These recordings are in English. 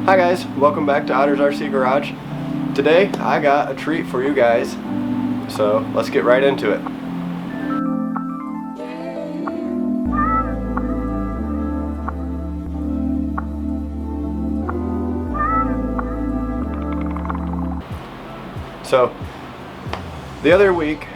Hi guys, welcome back to Otter's RC Garage. Today I got a treat for you guys, so let's get right into it. So the other week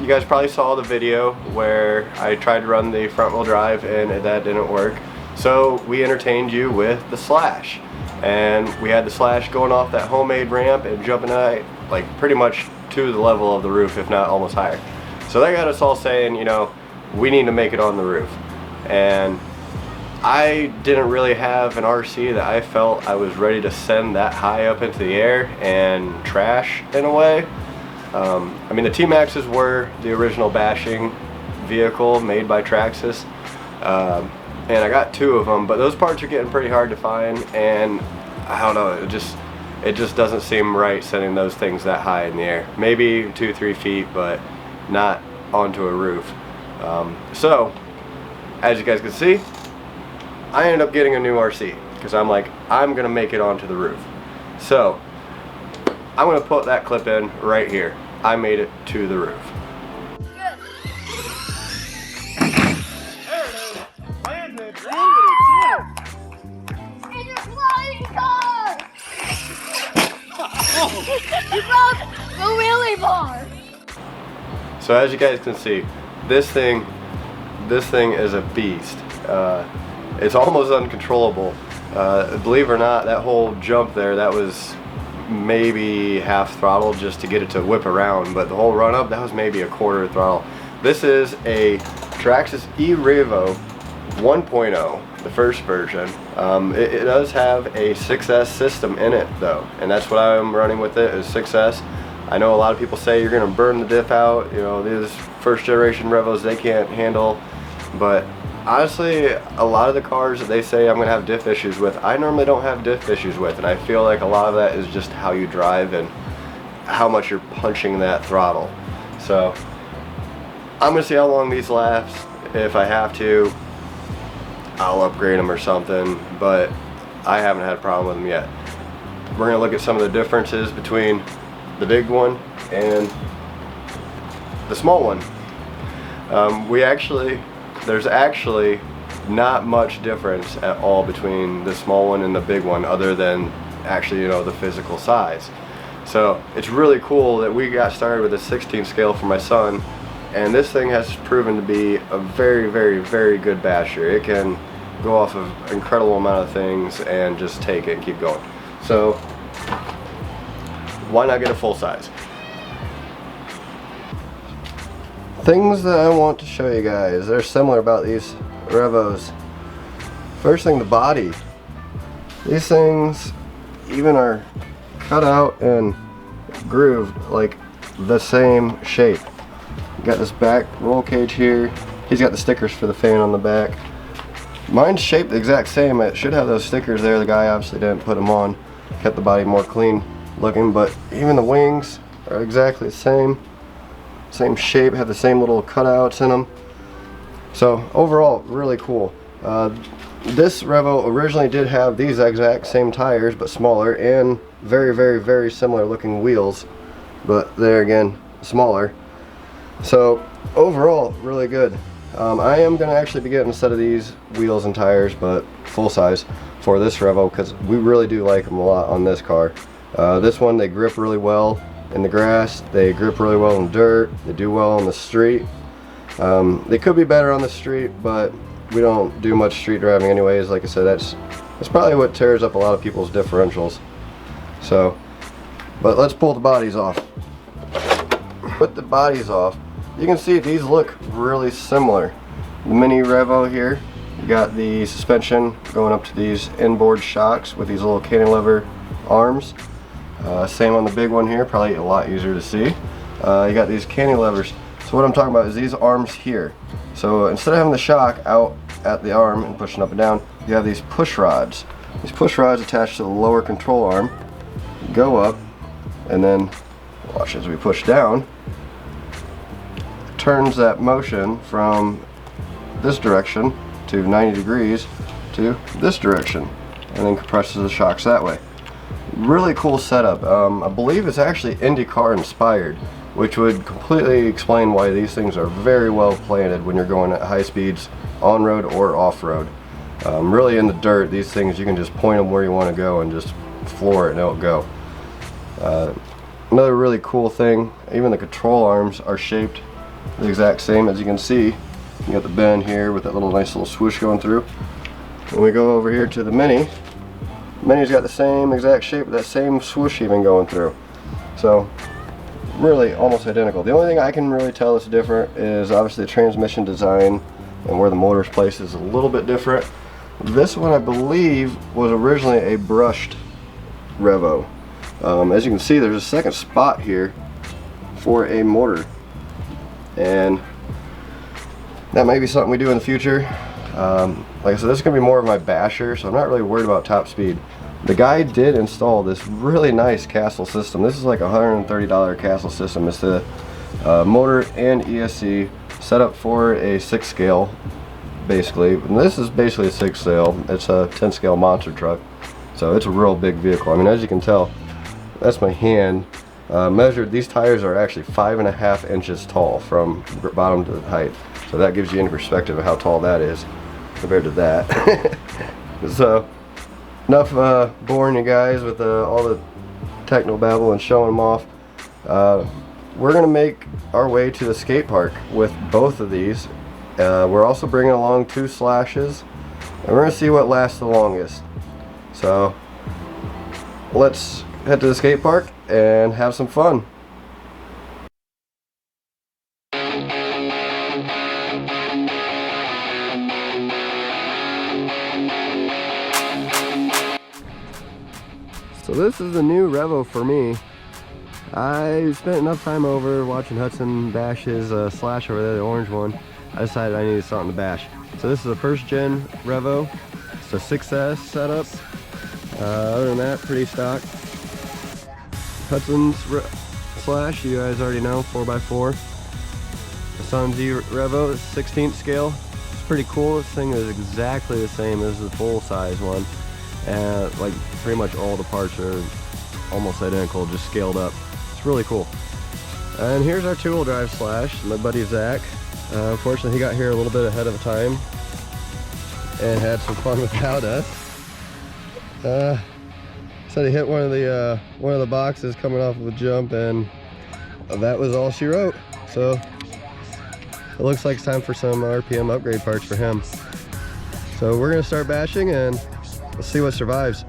you guys probably saw the video where I tried to run the front wheel drive and that didn't work. So we entertained you with the Slash. And we had the Slash going off that homemade ramp and jumping out like pretty much to the level of the roof, if not almost higher. So that got us all saying, you know, we need to make it on the roof. And I didn't really have an RC that I felt I was ready to send that high up into the air and trash in a way. I mean, the T-Maxes were the original bashing vehicle made by Traxxas. And I got two of them, but those parts are getting pretty hard to find, and I don't know, it just doesn't seem right sending those things that high in the air. Maybe 2-3 feet, but not onto a roof. So as you guys can see, I ended up getting a new RC because I'm like, I'm gonna make it onto the roof. So I'm gonna put that clip in right here. I made it to the roof. You broke the wheelie bar! So as you guys can see, this thing is a beast. It's almost uncontrollable. Believe it or not, that whole jump there, that was maybe half throttle just to get it to whip around, but the whole run up, that was maybe a quarter throttle. This is a Traxxas E-revo 1.0, the first version. It does have a 6S system in it though, and that's what I'm running with it, is 6S. I know a lot of people say you're gonna burn the diff out, you know, these first generation Revos, they can't handle, but honestly, a lot of the cars that they say I'm gonna have diff issues with, I normally don't have diff issues with, and I feel like a lot of that is just how you drive and how much you're punching that throttle. So I'm gonna see how long these last. If I have to, I'll upgrade them or something, but I haven't had a problem with them yet. We're gonna look at some of the differences between the big one and the small one. There's actually not much difference at all between the small one and the big one, other than actually, you know, the physical size. So it's really cool that we got started with a 16 scale for my son, and this thing has proven to be a very, very, very good basher. It can go off of an incredible amount of things and just take it and keep going. So why not get a full size? Things that I want to show you guys, they're similar about these Revos. First thing, the body. These things even are cut out and grooved like the same shape. You got this back roll cage here. He's got the stickers for the fan on the back. Mine's shaped the exact same. It should have those stickers there. The guy obviously didn't put them on. Kept the body more clean looking, but even the wings are exactly the same. Same shape, have the same little cutouts in them. So overall, really cool. This Revo originally did have these exact same tires, but smaller, and very, very, very similar looking wheels, but there again, smaller. So overall, really good. I am going to actually be getting a set of these wheels and tires, but full size, for this Revo, because we really do like them a lot on this car. This one, they grip really well in the grass, they grip really well in dirt, they do well on the street. They could be better on the street, but we don't do much street driving anyways. Like I said, that's probably what tears up a lot of people's differentials. So, but let's pull the bodies off. Put the bodies off. You can see these look really similar. The mini Revo here, you got the suspension going up to these inboard shocks with these little cantilever arms. Same on the big one here, probably a lot easier to see. You got these cantilevers. So what I'm talking about is these arms here. So instead of having the shock out at the arm and pushing up and down, you have these push rods. These push rods attached to the lower control arm go up, and then watch as we push down, turns that motion from this direction to 90 degrees to this direction. and then compresses the shocks that way. Really cool setup. I believe it's actually IndyCar inspired, which would completely explain why these things are very well planted when you're going at high speeds on road or off road. Really in the dirt, these things you can just point them where you want to go and just floor it and it'll go. Another really cool thing, even the control arms are shaped the exact same. As you can see, you got the bend here with that nice little swoosh going through. When we go over here to the Mini, Mini's got the same exact shape, that same swoosh even going through. So really almost identical. The only thing I can really tell is different is obviously the transmission design and where the motor's placed is a little bit different. This one I believe was originally a brushed Revo. As you can see, there's a second spot here for a motor, and that may be something we do in the future. Like I said, this is going to be more of my basher, so I'm not really worried about top speed. The guy did install this really nice castle system. This is like a $130 castle system. It's the motor and ESC set up for a 6 scale basically. And this is basically a 6 scale. It's a 10 scale monster truck, so it's a real big vehicle. I mean, as you can tell, that's my hand measured. These tires are actually 5.5 inches tall from bottom to height, so that gives you any perspective of how tall that is compared to that. So enough boring you guys with all the techno babble and showing them off. We're gonna make our way to the skate park with both of these. We're also bringing along 2 Slashes, and we're gonna see what lasts the longest. So let's head to the skate park and have some fun. So this is the new Revo for me. I spent enough time over watching Hudson bash his Slash over there, the orange one. I decided I needed something to bash. So this is a first gen Revo. It's a 6S setup. Other than that, pretty stock. Hudson's Slash, you guys already know, 4x4. The Traxxas E-revo, 16th scale. It's pretty cool. This thing is exactly the same as the full size one. And like pretty much all the parts are almost identical, just scaled up. It's really cool. And here's our 2-wheel drive Slash, my buddy Zach. Unfortunately, he got here a little bit ahead of time and had some fun without us. Said he hit one of the boxes coming off of a jump, and that was all she wrote. So it looks like it's time for some RPM upgrade parts for him. So we're gonna start bashing and let's see what survives.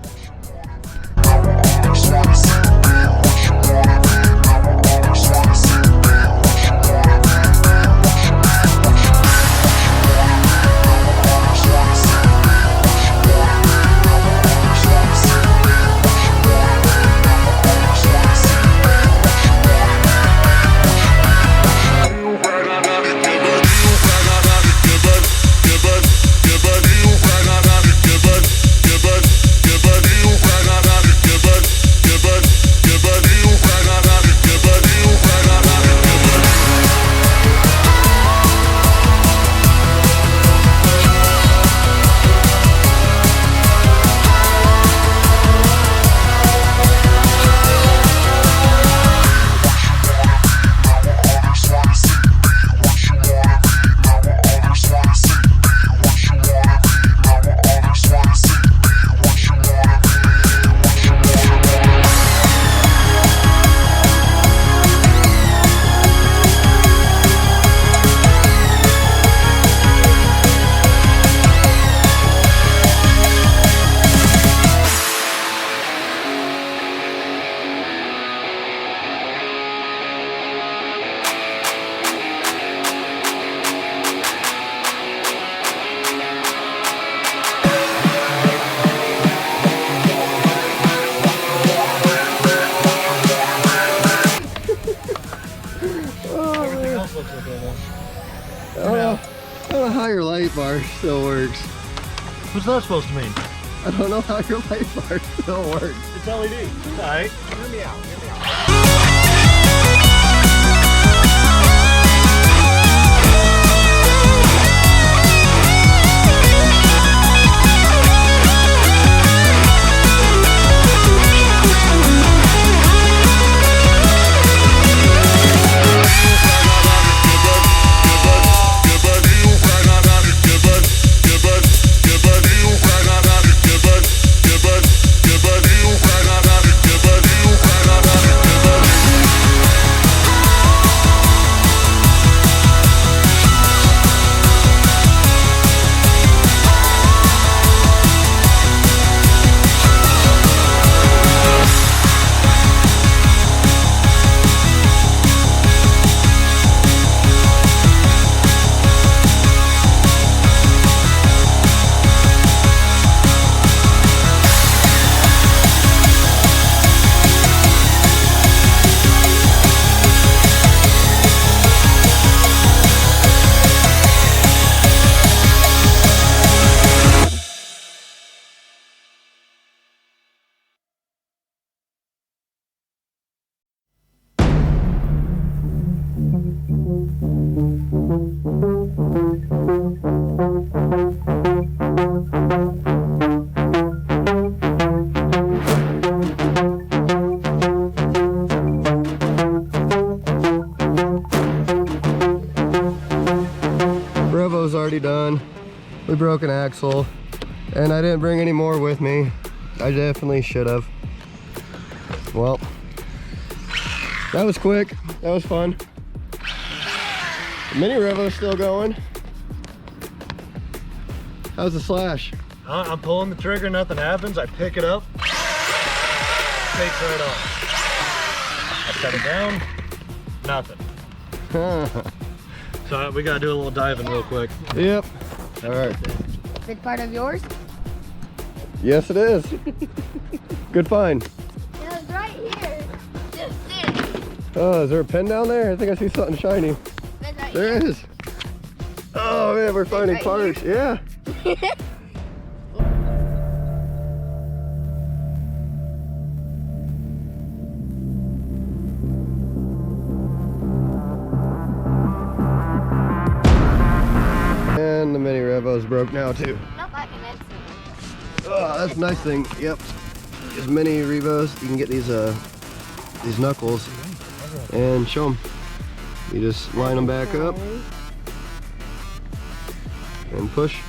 I don't know how your light bar still works. What's that supposed to mean? I don't know how your light bar still works. It's LED. Alright. Hear me out. Hear me out. broke an axle, and I didn't bring any more with me. I definitely should have. Well, that was quick. That was fun. The mini revo's still going. How's the Slash? I'm pulling the trigger, nothing happens. I pick it up, takes right off. I set it down, nothing. So we gotta do a little diving real quick. Yep. All right. Big part of yours? Yes, it is. Good find. It was right here. Just sitting. Oh, is there a pen down there? I think I see something shiny. It's right There here. is. Oh man, we're finding right parts. Yeah. And the mini revo's broke now too. Nope, I can answer. Oh, that's a nice thing. Yep. These mini revos, you can get these knuckles and show them. You just line them back up and push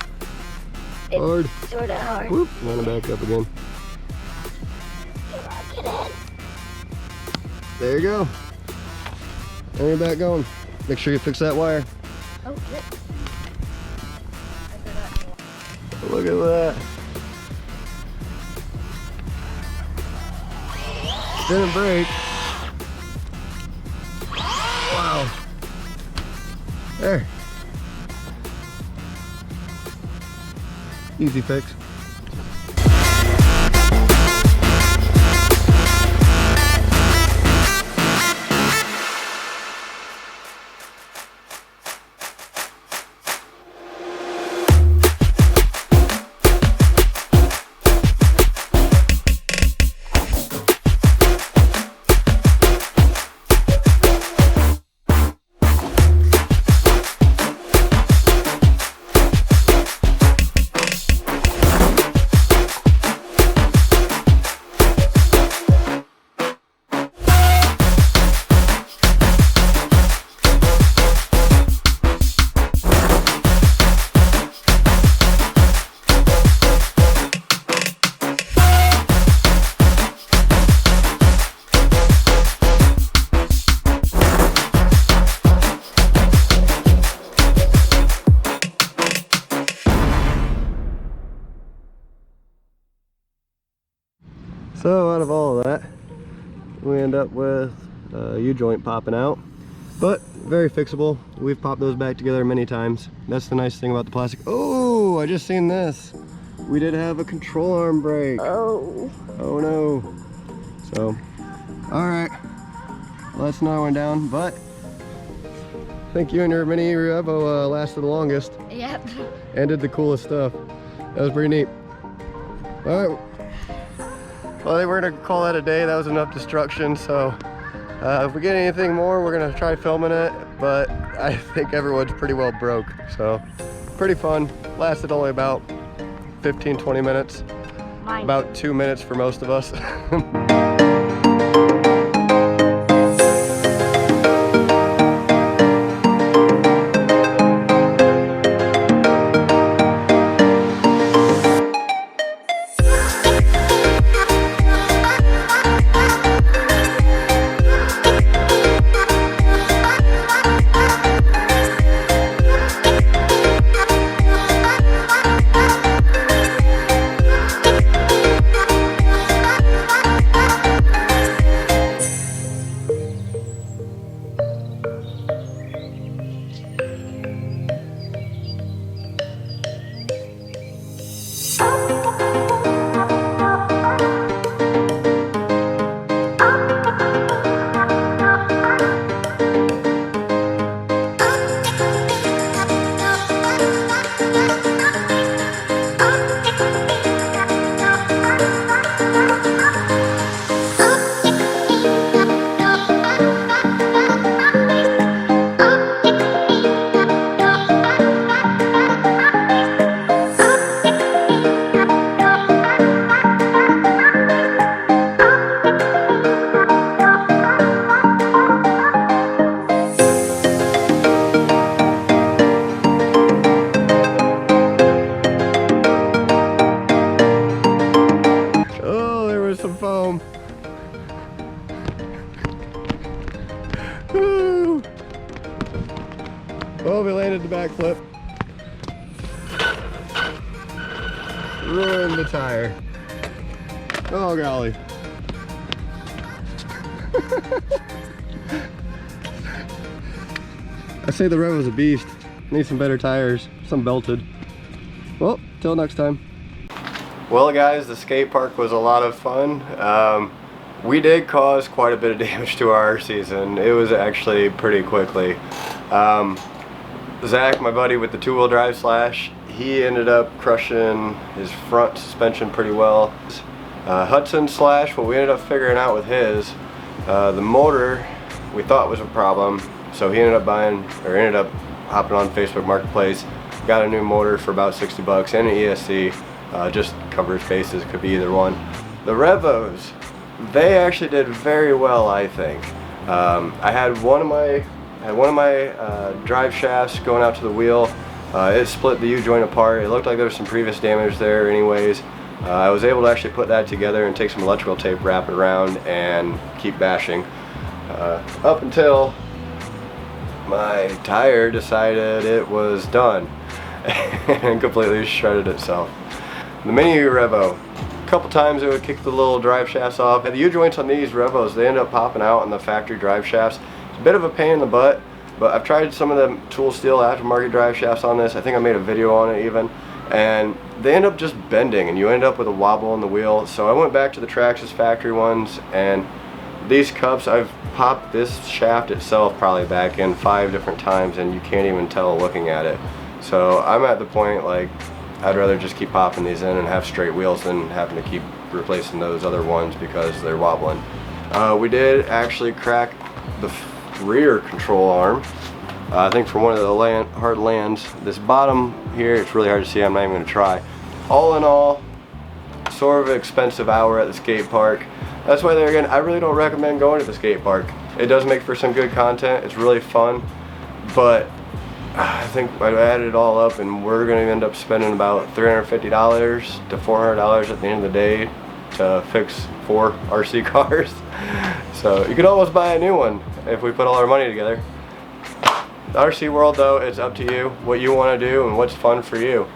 hard. Sort of hard. Whoop, line them back up again. Get in. There you go. And you're back going. Make sure you fix that wire. Oh, shit. Look at that. Didn't break. Wow. There. Easy fix. So out of all of that, we end up with a U-joint popping out, but very fixable. We've popped those back together many times. That's the nice thing about the plastic. Oh, I just seen this. We did have a control arm break. Oh. Oh no. So, all right. Well, that's another one down, but I think you and your mini revo lasted the longest Yep. and did the coolest stuff. That was pretty neat. All right. Well, I think we're gonna call that a day. That was enough destruction. So if we get anything more, we're gonna try filming it, but I think everyone's pretty well broke. So pretty fun. Lasted only about 15-20 minutes. Mine. About 2 minutes for most of us. some foam. Woo! Oh, we landed the backflip. Ruined the tire. Oh golly. I say the Revo's a beast. Need some better tires, some belted. Well, till next time. Well guys, the skate park was a lot of fun. We did cause quite a bit of damage to our season. It was actually pretty quickly. Zach, my buddy with the 2-wheel drive Slash, he ended up crushing his front suspension pretty well. Hudson Slash, what we ended up figuring out with his, the motor we thought was a problem, so he ended up hopping on Facebook Marketplace, got a new motor for about 60 bucks and an ESC, just covers bases, could be either one. The Revos, they actually did very well, I think. I had one of my drive shafts going out to the wheel. It split the U-joint apart. It looked like there was some previous damage there anyways. I was able to actually put that together and take some electrical tape, wrap it around, and keep bashing. Up until my tire decided it was done and completely shredded itself. The Mini Revo, a couple times it would kick the little drive shafts off. And the U-joints on these Revos, they end up popping out on the factory drive shafts. It's a bit of a pain in the butt, but I've tried some of the tool steel aftermarket drive shafts on this. I think I made a video on it even. And they end up just bending and you end up with a wobble on the wheel. So I went back to the Traxxas factory ones, and these cups, I've popped this shaft itself probably back in 5 different times and you can't even tell looking at it. So I'm at the point like I'd rather just keep popping these in and have straight wheels than having to keep replacing those other ones because they're wobbling. We did actually crack the rear control arm. I think from one of the hard lands. This bottom here, it's really hard to see, I'm not even going to try. All in all, sort of an expensive hour at the skate park. That's why there again, I really don't recommend going to the skate park. It does make for some good content, it's really fun, but I think I added it all up and we're going to end up spending about $350 to $400 at the end of the day to fix 4 RC cars. So you could almost buy a new one if we put all our money together. The RC world though, it's up to you what you want to do and what's fun for you.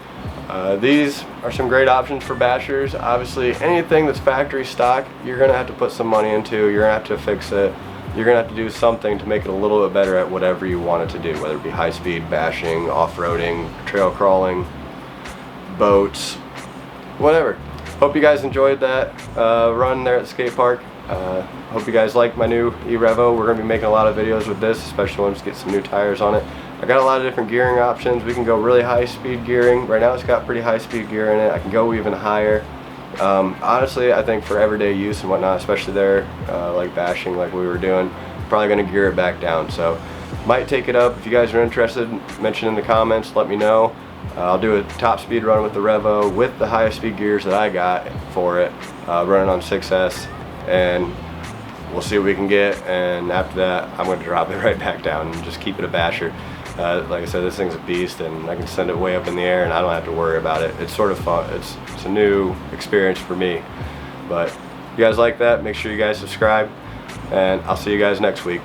These are some great options for bashers. Obviously anything that's factory stock, you're going to have to put some money into, you're going to have to fix it. You're going to have to do something to make it a little bit better at whatever you want it to do, whether it be high-speed bashing, off-roading, trail crawling, boats, whatever. Hope you guys enjoyed that run there at the skate park. Hope you guys like my new E-revo. We're going to be making a lot of videos with this, especially once we get some new tires on it. I got a lot of different gearing options. We can go really high-speed gearing. Right now it's got pretty high-speed gear in it. I can go even higher. Honestly, I think for everyday use and whatnot, especially there, like bashing like we were doing, probably going to gear it back down. So might take it up. If you guys are interested, mention in the comments, let me know. I'll do a top speed run with the Revo with the highest speed gears that I got for it, running on 6S, and we'll see what we can get. And after that, I'm going to drop it right back down and just keep it a basher. Like I said, this thing's a beast and I can send it way up in the air and I don't have to worry about it. It's sort of fun. It's a new experience for me. But if you guys like that, make sure you guys subscribe and I'll see you guys next week.